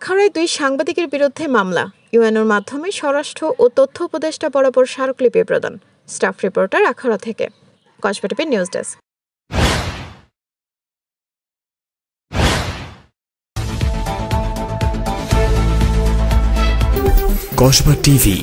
আখাউড়ায় 2 সাংবাদিকের বিরুদ্ধে মামলা। ইউএনওর মাধ্যমে স্বরাষ্ট্র ও তথ্য উপদেষ্টা বরাবর স্মারকলিপি প্রদান। স্টাফ রিপোর্টার আখাউড়া থেকে। Kasba TV news desk. Kasba TV,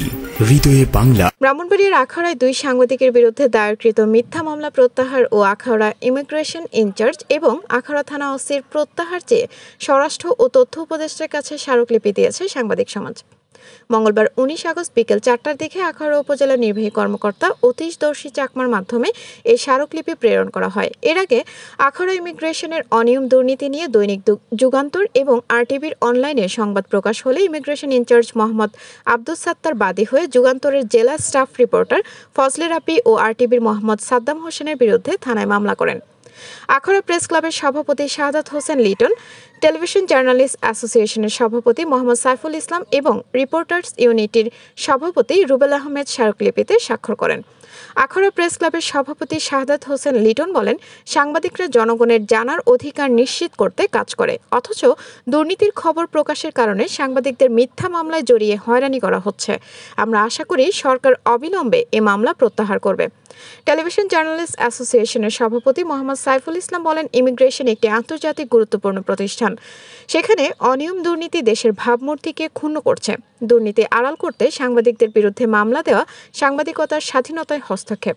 হৃদয়ে বাংলা। ব্রাহ্মণবাড়িয়ার আখাউড়ায় 2 সাংবাদিকের বিরুদ্ধে দায়েরকৃত মিথ্যা মামলা প্রত্যাহার ও আখাউড়া ইমিগ্রেশন ইনচার্জ এবং আখাউড়া থানা ওসির প্রত্যাহার চেয়ে স্বরাষ্ট্র ও তথ্য উপদেষ্টার কাছে স্মারকলিপি দিয়েছে সাংবাদিক সমাজ। মঙ্গলবার 19 আগস্ট বিকেল 4টার দিকে আখাউড়া উপজেলা নির্বাহী কর্মকর্তা অতীশদর্শী চাকমার মাধ্যমে এই স্মারকলিপি প্রেরণ করা হয়। এর আগে আখাউড়া ইমিগ্রেশনের অনিয়ম দুর্নীতি নিয়ে দৈনিক যুগান্তর এবং আরটিভির অনলাইনে সংবাদ প্রকাশ হলে ইমিগ্রেশন ইনচার্জ মোহাম্মদ আব্দুস সাত্তার বাদী হয়ে যুগান্তরের জেলা স্টাফ রিপোর্টার ফজলে রাব্বি ও আরটিভির মোহাম্মদ সাদ্দাম হোসেনের বিরুদ্ধে থানায় মামলা করেন। আখাউড়া প্রেস ক্লাবের সভাপতি শাহাদাত হোসেন লিটন, টেলিভিশন জার্নালিস্ট অ্যাসোসিয়েশনের সভাপতি মোহাম্মদ সাইফুল ইসলাম এবং রিপোর্টার্স ইউনিটির সভাপতি রুবেল আহমেদ স্মারকলিপিতে স্বাক্ষর করেন। আখাউড়া প্রেস ক্লাবের সভাপতি শাহাদাত হোসেন লিটন বলেন, সাংবাদিকরা জনগণের জানার অধিকার নিশ্চিত করতে কাজ করে, অথচ দুর্নীতির খবর প্রকাশের কারণে সাংবাদিকদের মিথ্যা মামলায় জড়িয়ে হয়রানি করা হচ্ছে। আমরা আশা করি সরকার অবিলম্বে এ মামলা প্রত্যাহার করবে। টেলিভিশন জার্নালিস্ট অ্যাসোসিয়েশনের সভাপতি মোহাম্মদ সাইফুল ইসলাম বলেন, ইমিগ্রেশন একটি আন্তর্জাতিক গুরুত্বপূর্ণ প্রতিষ্ঠান। সেখানে অনিয়ম দুর্নীতি দেশের ভাবমূর্তিকে ক্ষুণ্ণ করছে। দুর্নীতি আড়াল করতে সাংবাদিকদের বিরুদ্ধে মামলা দেওয়া সাংবাদিকতার স্বাধীনতায় হস্তক্ষেপ।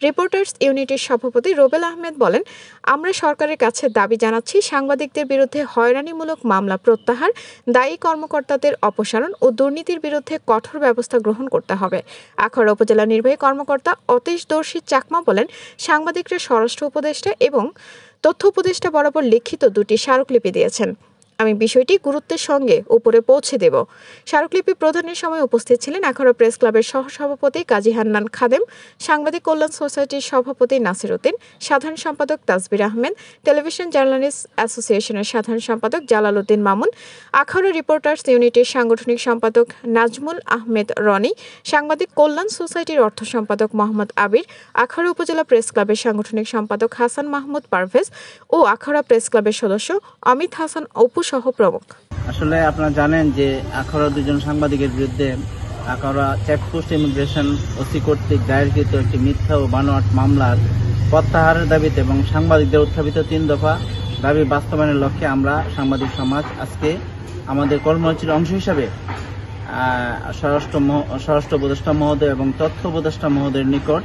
রিপোর্টার্স ইউনিটির সভাপতি রুবেল আহমেদ বলেন, আমরা সরকারের কাছে দাবি জানাচ্ছি সাংবাদিকদের বিরুদ্ধে হয়রানিমূলক মামলা প্রত্যাহার, দায়ী কর্মকর্তাদের অপসারণ ও দুর্নীতির বিরুদ্ধে কঠোর ব্যবস্থা গ্রহণ করতে হবে। আখাউড়া উপজেলা নির্বাহী কর্মকর্তা অতীশদর্শী চাকমা বলেন, সাংবাদিকরা স্বরাষ্ট্র উপদেষ্টা এবং তথ্য উপদেষ্টা বরাবর লিখিত 2টি স্মারকলিপি দিয়েছেন। আমি বিষয়টি গুরুত্বের সঙ্গে উপরে পৌঁছে দেব। স্মারকলিপি প্রদানের সময় উপস্থিত ছিলেন আখাউড়া প্রেস ক্লাবের সহসভাপতি কাজী হান্নান খাদেম, সাংবাদিক কল্যাণ সোসাইটির সভাপতি নাসির উদ্দিন, সাধারণ সম্পাদক তাসবির আহমেদ, টেলিভিশন জার্নালিস্ট অ্যাসোসিয়েশনের সাধারণ সম্পাদক জালাল উদ্দিন মামুন, আখাউড়া রিপোর্টার্স ইউনিটির সাংগঠনিক সম্পাদক নাজমুল আহমেদ রনি, সাংবাদিক কল্যাণ সোসাইটির অর্থ সম্পাদক মোহাম্মদ আবির, আখাউড়া উপজেলা প্রেস ক্লাবের সাংগঠনিক সম্পাদক হাসান মাহমুদ পারভেজ ও আখাউড়া প্রেস ক্লাবের সদস্য অমিত হাসান অপু সহ প্রমুখ। আসলে আপনারা জানেন যে আখাউড়া 2জন সাংবাদিকের বিরুদ্ধে আখাউড়া চেকপোস্ট ইমিগ্রেশন ওসি কর্তৃক দায়েরকৃত একটি মিথ্যা ও বানোয়াট মামলার প্রত্যাহারের দাবিতে এবং সাংবাদিকদের উত্থাপিত 3 দফা দাবি বাস্তবায়নের লক্ষ্যে আমরা সাংবাদিক সমাজ আজকে আমাদের কর্মসূচির অংশ হিসাবে স্বরাষ্ট্র উপদেষ্টা মহোদয় এবং তথ্য উপদেষ্টা মহোদয়ের নিকট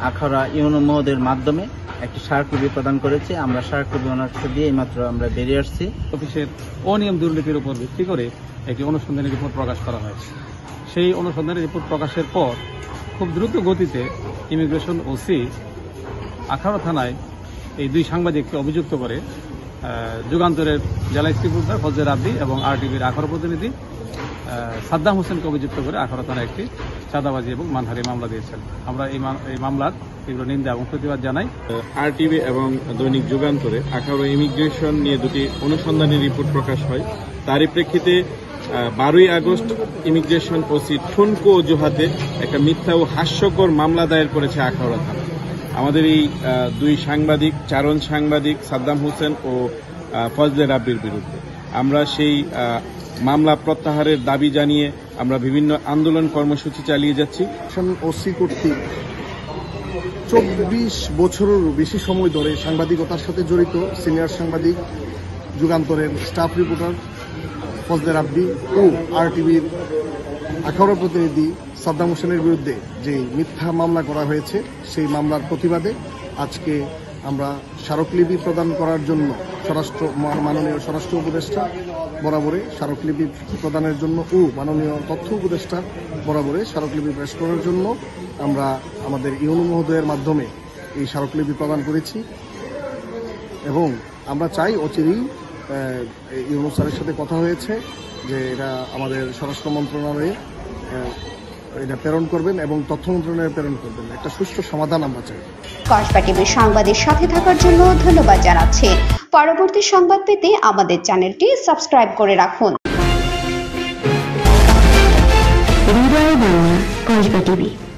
আখাউড়া ইউএনও মহোদয়ের মাধ্যমে একটি স্মারকলিপি প্রদান করেছে। আমরা স্মারকলিপি ওনার কাছে দিয়ে এইমাত্র আমরা বেরিয়ে আসছি। অফিসের অনিয়ম দুর্নীতির উপর ভিত্তি করে একটি অনুসন্ধানী রিপোর্ট প্রকাশ করা হয়েছে। সেই অনুসন্ধানী রিপোর্ট প্রকাশের পর খুব দ্রুত গতিতে ইমিগ্রেশন ওসি আখাউড়া থানায় এই 2 সাংবাদিককে অভিযুক্ত করে যুগান্তরের জেলা স্টাফ রিপোর্টার ফজলে রাব্বি এবং আরটিভির আখাউড়া প্রতিনিধি সাদ্দাম হোসেনকে অভিযুক্ত করে আখাউড়া থানায় একটি চাঁদাবাজি এবং মানহানি মামলা দিয়েছেন। আমরা এই মামলার তীব্র নিন্দা এবং প্রতিবাদ জানাই। আরটিভি এবং দৈনিক যুগান্তরে আখাউড়া ইমিগ্রেশন নিয়ে 2টি অনুসন্ধানী রিপোর্ট প্রকাশ হয়। তারই প্রেক্ষিতে 12ই আগস্ট ইমিগ্রেশন ওসি ঠুনকো অজুহাতে একটা মিথ্যা ও হাস্যকর মামলা দায়ের করেছে আখাউড়া থানা। আমাদের এই 2 সাংবাদিক, চারণ সাংবাদিক সাদ্দাম হোসেন ও ফজলে রাব্বির বিরুদ্ধে আমরা সেই মামলা প্রত্যাহারের দাবি জানিয়ে আমরা বিভিন্ন আন্দোলন কর্মসূচি চালিয়ে যাচ্ছি। ওসি কর্তৃক 24 বছরেরও বেশি সময় ধরে সাংবাদিকতার সাথে জড়িত সিনিয়র সাংবাদিক যুগান্তরের স্টাফ রিপোর্টার ফজলে রাব্বি ও আরটিভির আখাউড়া প্রতিনিধি সাদ্দাম হোসেনের বিরুদ্ধে যে মিথ্যা মামলা করা হয়েছে, সেই মামলার প্রতিবাদে আজকে আমরা স্মারকলিপি প্রদান করার জন্য মাননীয় স্বরাষ্ট্র উপদেষ্টা বরাবরে স্মারকলিপি প্রদানের জন্য ও মাননীয় তথ্য উপদেষ্টা বরাবরে স্মারকলিপি পেশ করার জন্য আমরা আমাদের ইউএনও মহোদয়ের মাধ্যমে এই স্মারকলিপি প্রদান করেছি এবং আমরা চাই অচিরেই ইউএনও স্যারের সাথে কথা হয়েছে যে এটা আমাদের স্বরাষ্ট্র মন্ত্রণালয়ে এটা প্রেরণ করবেন এবং তথ্য মন্ত্রণালয়ে প্রেরণ করবেন। একটা সুষ্ঠু সমাধান আমরা চাই। কসবা টিভির সংবাদের সাথে থাকার জন্য ধন্যবাদ জানাচ্ছি। পরবর্তী সংবাদ পেতে আমাদের চ্যানেলটি সাবস্ক্রাইব করে রাখুন। হৃদয়ে বাংলা, কসবা টিভি।